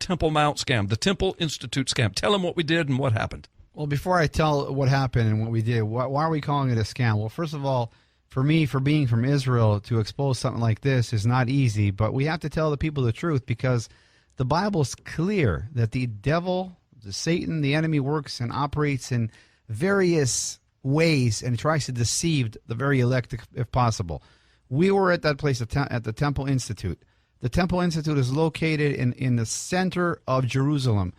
Temple Mount scam, the Temple Institute scam. Tell them what we did and what happened. Well, before I tell what happened and what we did, why are we calling it a scam? Well, first of all, for me, for being from Israel, to expose something like this is not easy, but we have to tell the people the truth because the Bible is clear that the devil, the Satan, the enemy works and operates in various ways and tries to deceive the very elect if possible. We were at that place at the Temple Institute. The Temple Institute is located in the center of Jerusalem.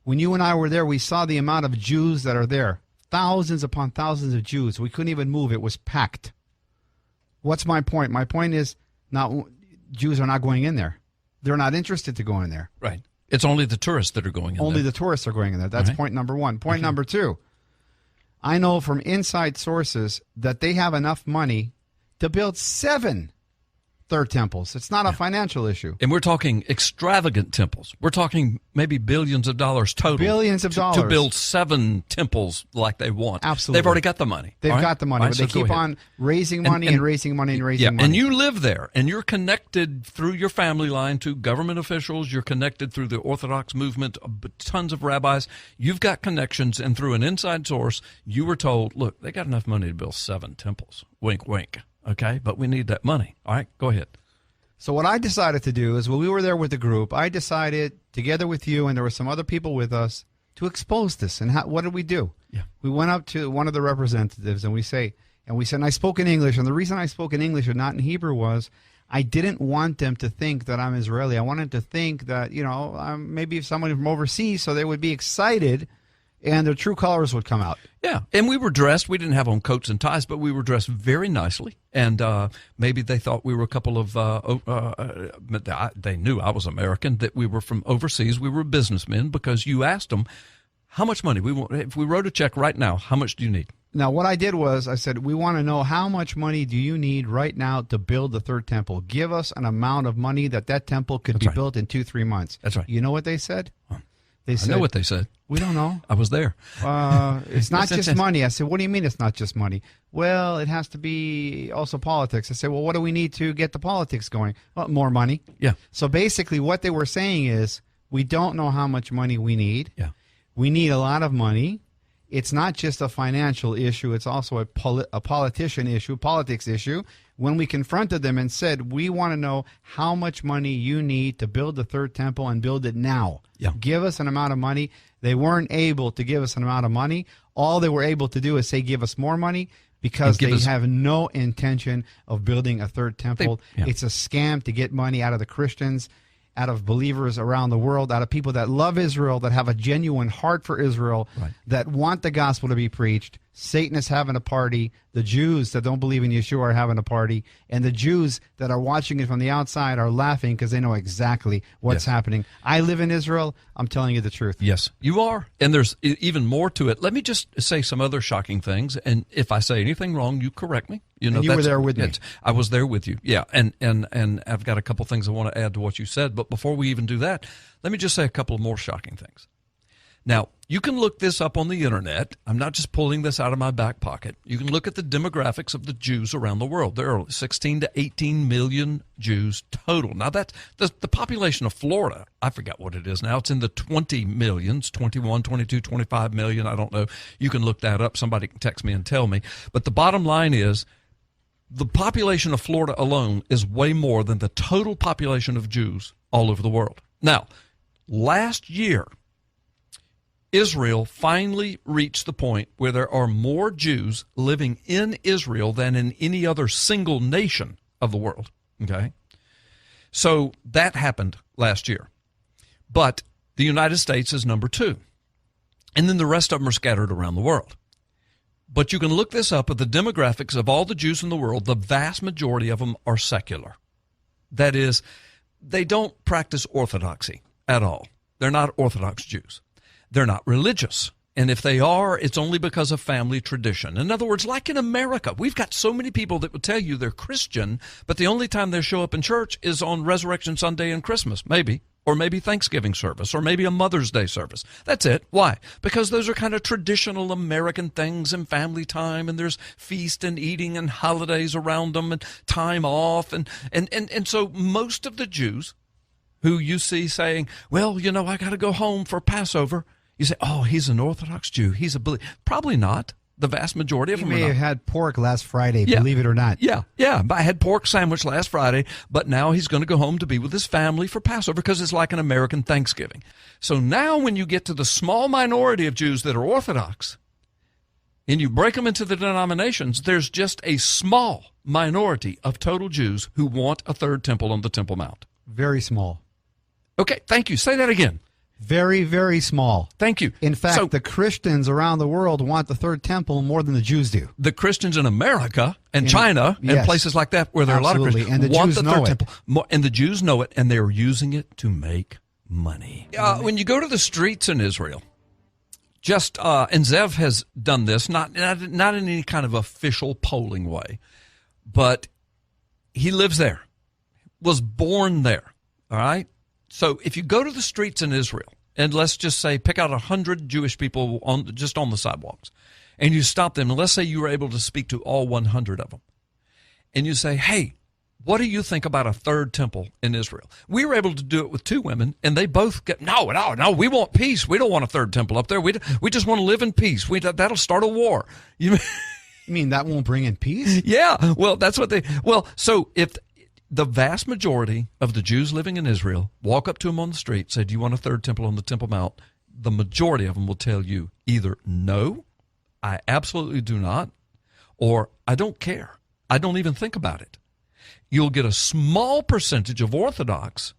When you and I were there, we saw the amount of Jews that are there. Thousands upon thousands of Jews. We couldn't even move. It was packed. What's my point? My point is Jews are not going in there. They're not interested to go in there. Right. It's only the tourists that are going in there. Only the tourists are going in there. That's point number one. Point number two, I know from inside sources that they have enough money to build 7 third temples. It's not a financial issue. And we're talking extravagant temples. We're talking maybe billions of dollars total. Billions of dollars. To build 7 temples like they want. Absolutely. They've already got the money. They've got the money, but they keep on raising money and raising money and raising money. And you live there, and you're connected through your family line to government officials. You're connected through the Orthodox movement, tons of rabbis. You've got connections, and through an inside source, you were told, look, they got enough money to build 7 temples. Wink, wink. Okay, but we need that money. All right, go ahead. So what I decided to do is when we were there with the group, I decided, together with you, and there were some other people with us, to expose this. And what did we do? Yeah. We went up to one of the representatives, and we said, and I spoke in English, and the reason I spoke in English and not in Hebrew was I didn't want them to think that I'm Israeli. I wanted to think that, maybe if someone from overseas, so they would be excited and their true colors would come out. Yeah, and we were dressed. We didn't have on coats and ties, but we were dressed very nicely. And maybe they thought we were a couple of, they knew I was American, that we were from overseas. We were businessmen because you asked them, how much money? If we wrote a check right now, how much do you need? Now, what I did was I said, we want to know how much money do you need right now to build the third temple? Give us an amount of money that temple could be built in 2-3 months. That's right. You know what they said? They said, I know what they said. We don't know. I was there. It's not just money. I said, what do you mean it's not just money? Well, it has to be also politics. I said, well, what do we need to get the politics going? Well, more money. Yeah. So basically what they were saying is we don't know how much money we need. Yeah. We need a lot of money. It's not just a financial issue. It's also a politician issue, politics issue. When we confronted them and said, we want to know how much money you need to build the third temple and build it now. Yeah. Give us an amount of money. They weren't able to give us an amount of money. All they were able to do is say, give us more money because they have no intention of building a third temple. It's a scam to get money out of the Christians, out of believers around the world, out of people that love Israel, that have a genuine heart for Israel, that want the gospel to be preached. Satan is having a party. The Jews that don't believe in Yeshua are having a party. And the Jews that are watching it from the outside are laughing because they know exactly what's happening. I live in Israel. I'm telling you the truth. Yes, you are. And there's even more to it. Let me just say some other shocking things. And if I say anything wrong, you correct me. You were there with me. I was there with you. Yeah. And I've got a couple things I want to add to what you said. But before we even do that, let me just say a couple of more shocking things. Now, you can look this up on the internet. I'm not just pulling this out of my back pocket. You can look at the demographics of the Jews around the world. There are 16 to 18 million Jews total. Now, that's the population of Florida. I forgot what it is now. It's in the 20 millions, 21, 22, 25 million. I don't know. You can look that up. Somebody can text me and tell me. But the bottom line is the population of Florida alone is way more than the total population of Jews all over the world. Now, last year, Israel finally reached the point where there are more Jews living in Israel than in any other single nation of the world. Okay? So that happened last year. But the United States is number 2. And then the rest of them are scattered around the world. But you can look this up. At the demographics of all the Jews in the world, the vast majority of them are secular. That is, they don't practice orthodoxy at all. They're not Orthodox Jews. They're not religious. And if they are, it's only because of family tradition. In other words, like in America, we've got so many people that would tell you they're Christian, but the only time they show up in church is on Resurrection Sunday and Christmas, maybe, or maybe Thanksgiving service, or maybe a Mother's Day service. That's it. Why? Because those are kind of traditional American things and family time, and there's feast and eating and holidays around them and time off. And so most of the Jews who you see saying, well, I got to go home for Passover. You say, oh, he's an Orthodox Jew. He's a believer. Probably not. The vast majority of them may are have not. had pork last Friday, Yeah. believe it or not. Yeah. I had pork sandwich last Friday, but now he's going to go home to be with his family for Passover because it's like an American Thanksgiving. So now when you get to the small minority of Jews that are Orthodox, and you break them into the denominations, there's just a small minority of total Jews who want a third temple on the Temple Mount. Very small. Okay, thank you. Say that again. Very, very small. Thank you. In fact, So, the Christians around the world want the third temple more than the Jews do. the Christians in America and China and yes. places like that where there are a lot of Absolutely. Christians And the want Jews the know third it. temple. And the Jews know it, and they're using it to make money. When you go to the streets in Israel, and Zev has done this, not in any kind of official polling way, but he lives there, was born there, all right? So if you go to the streets in Israel, and let's just say pick out 100 Jewish people on the sidewalks, and you stop them, and let's say you were able to speak to all 100 of them, and you say, hey, what do you think about a third temple in Israel? We were able to do it with 2 women, and they both get, no, we want peace. We don't want a third temple up there. We just want to live in peace. That'll start a war. You mean that won't bring in peace? Yeah, well, that's what so if the vast majority of the Jews living in Israel walk up to them on the street, say, do you want a third temple on the Temple Mount? The majority of them will tell you either no, I absolutely do not, or I don't care. I don't even think about it. You'll get a small percentage of Orthodox.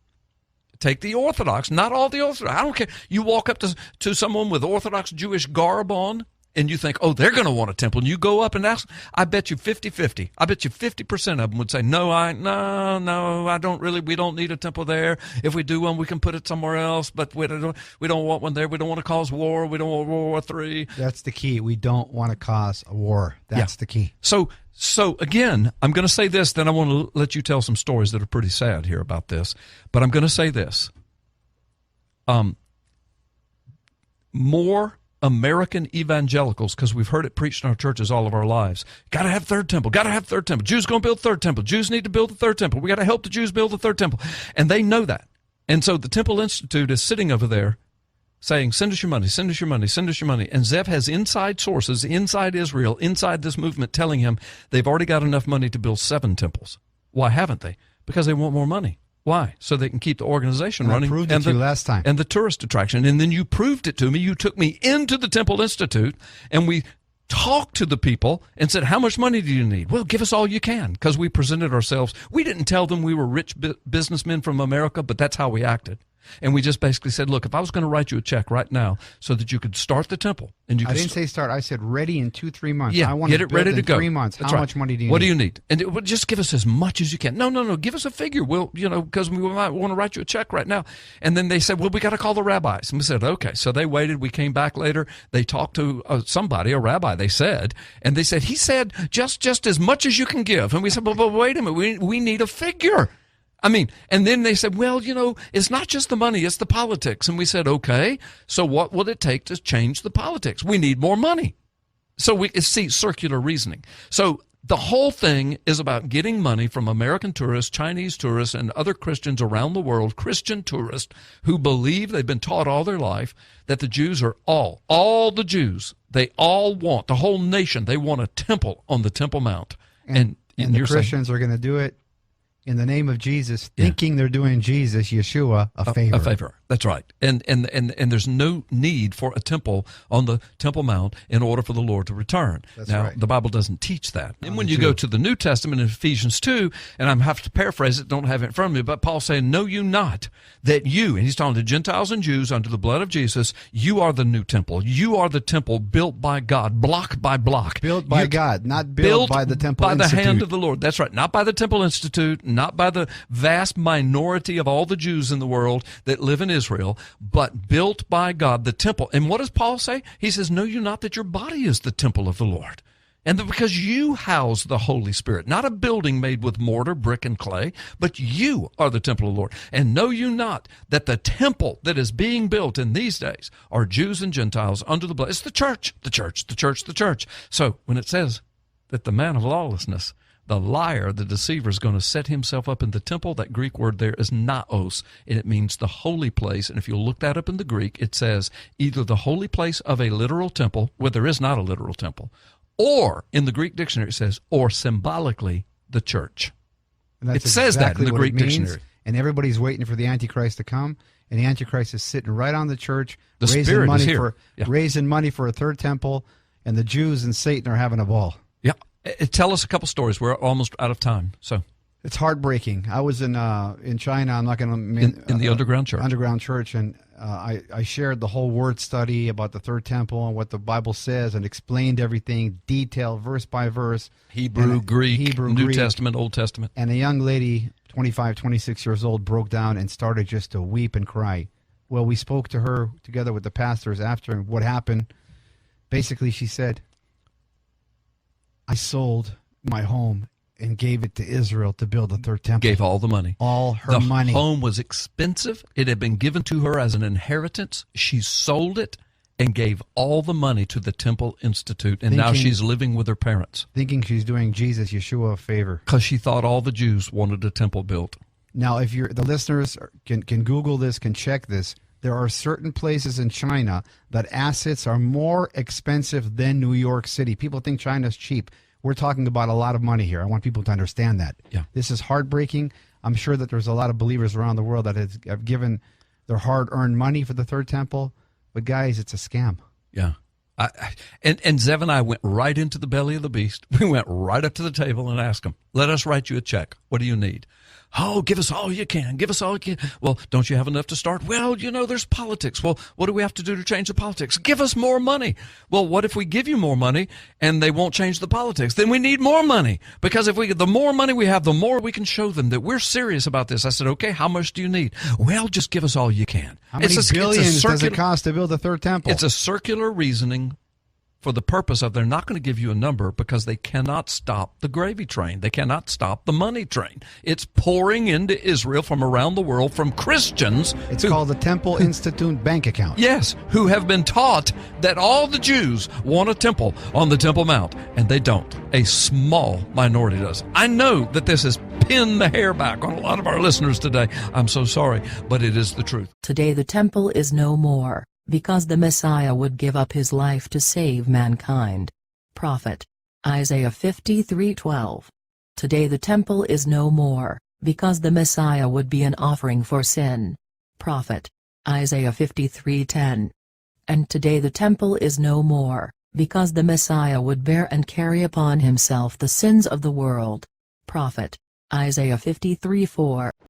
Take the Orthodox, not all the Orthodox. I don't care. You walk up to someone with Orthodox Jewish garb on, and you think, oh, they're going to want a temple. And you go up and ask, I bet you 50-50. I bet you 50% of them would say, no, I don't really, we don't need a temple there. If we do one, we can put it somewhere else, but we don't want one there. We don't want to cause war. We don't want World War III. That's the key. We don't want to cause a war. That's the key. So again, I'm going to say this, then I want to let you tell some stories that are pretty sad here about this. But I'm going to say this. More American evangelicals, because we've heard it preached in our churches all of our lives. Got to have third temple. Got to have third temple. Jews going to build third temple. Jews need to build the third temple. We got to help the Jews build the third temple. And they know that. And so the Temple Institute is sitting over there saying, send us your money, send us your money, send us your money. And Zev has inside sources inside Israel, inside this movement, telling him they've already got enough money to build 7 temples. Why haven't they? Because they want more money. Why? So they can keep the organization running. I proved it to you last time. And the tourist attraction. And then you proved it to me. You took me into the Temple Institute, and we talked to the people and said, how much money do you need? Well, give us all you can, because we presented ourselves. We didn't tell them we were rich businessmen from America, but that's how we acted. And we just basically said, look, if I was going to write you a check right now so that you could start the temple. And you I didn't say start. I said ready in 2-3 months. Yeah, I want get to it ready to in go. 3 months. That's How right. much money do you need? What do you need? And just give us as much as you can. No. Give us a figure. We'll, because we might want to write you a check right now. And then they said, well, we got to call the rabbis. And we said, okay. So they waited. We came back later. They talked to somebody, a rabbi, they said. And they said, he said, just as much as you can give. And we said, well, but wait a minute. We need a figure. And then they said, well, it's not just the money, it's the politics. And we said, okay, so what will it take to change the politics? We need more money. So see, circular reasoning. So the whole thing is about getting money from American tourists, Chinese tourists, and other Christians around the world, Christian tourists who believe they've been taught all their life that the Jews are all the Jews. They all want, the whole nation, they want a temple on the Temple Mount. And the Christians are going to do it in the name of Jesus, thinking they're doing Jesus, Yeshua, a favor. A favor. That's right. And there's no need for a temple on the Temple Mount in order for the Lord to return. That's now, right. the Bible doesn't teach that. And when you go to the New Testament in Ephesians 2, and I'm have to paraphrase it, don't have it in front of me, but Paul's saying, know you not that you, and he's talking to Gentiles and Jews under the blood of Jesus, you are the new temple. You are the temple built by God, block by block. Built by God, not built by the Temple Institute. By the hand of the Lord. That's right. Not by the Temple Institute, not by the vast minority of all the Jews in the world that live in Israel, but built by God, the temple. And what does Paul say? He says, know you not that your body is the temple of the Lord. And that because you house the Holy Spirit, not a building made with mortar, brick, and clay, but you are the temple of the Lord. And know you not that the temple that is being built in these days are Jews and Gentiles under the blood. It's the church, the church, the church, the church. So when it says that the man of lawlessness The liar, the deceiver, is going to set himself up in the temple. That Greek word there is naos, and it means the holy place. And if you look that up in the Greek, it says either the holy place of a literal temple, where there is not a literal temple, or in the Greek dictionary it says, or symbolically, the church. And that's it says exactly that in the what Greek it means, dictionary. And everybody's waiting for the Antichrist to come, and the Antichrist is sitting right on the church, The raising Spirit money is here. for Yeah. raising money for a third temple, and the Jews and Satan are having a ball. Yeah. Tell us a couple stories. We're almost out of time. So It's heartbreaking. I was in China. I'm not going to in the underground church. Underground church, and I shared the whole word study about the third temple and what the Bible says, and explained everything, detail, verse by verse. Hebrew, Greek, New Greek. Testament, Old Testament. And a young lady, 25, 26 years old, broke down and started just to weep and cry. Well, we spoke to her together with the pastors after what happened. Basically, she said, I sold my home and gave it to Israel to build a third temple. Gave all the money. All her money. The home was expensive. It had been given to her as an inheritance. She sold it and gave all the money to the Temple Institute, and now she's living with her parents. Thinking she's doing Jesus, Yeshua, a favor. Because she thought all the Jews wanted a temple built. Now, if the listeners can Google this, can check this, there are certain places in China that assets are more expensive than New York City. People think China's cheap. We're talking about a lot of money here. I want people to understand that. Yeah. This is heartbreaking. I'm sure that there's a lot of believers around the world that have given their hard-earned money for the third temple. But, guys, it's a scam. Yeah. And Zev and I went right into the belly of the beast. We went right up to the table and asked him, let us write you a check. What do you need? Oh, give us all you can. Give us all you can. Well, don't you have enough to start? Well, there's politics. Well, what do we have to do to change the politics? Give us more money. Well, what if we give you more money and they won't change the politics? Then we need more money, because the more money we have, the more we can show them that we're serious about this. I said, okay, how much do you need? Well, just give us all you can. How many billions does it cost to build a third temple? It's a circular reasoning for the purpose of they're not going to give you a number, because they cannot stop the gravy train. They cannot stop the money train. It's pouring into Israel from around the world from Christians. It's called the Temple Institute bank account. Yes, who have been taught that all the Jews want a temple on the Temple Mount, and they don't. A small minority does. I know that this has pinned the hair back on a lot of our listeners today. I'm so sorry, but it is the truth. Today the temple is no more, because the Messiah would give up his life to save mankind. Prophet Isaiah 53:12. Today the temple is no more, because the Messiah would be an offering for sin. Prophet Isaiah 53:10. And today the temple is no more, because the Messiah would bear and carry upon himself the sins of the world. Prophet Isaiah 53:4.